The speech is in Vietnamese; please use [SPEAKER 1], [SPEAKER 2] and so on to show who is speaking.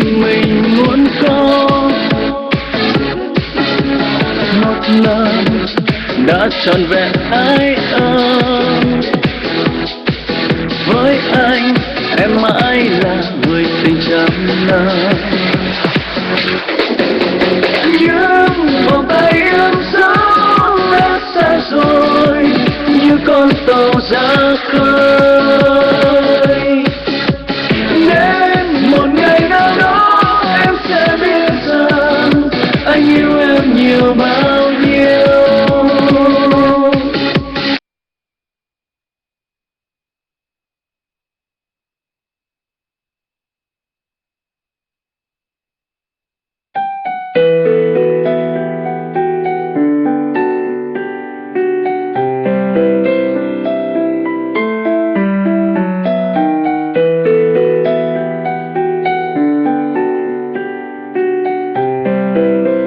[SPEAKER 1] mình muốn có một lần đã trọn vẹn ai ơi. Với anh em mãi là người tình trăm năm. Nhưng vòng tay ấm sớm đã xa rồi như con tàu ra khơi.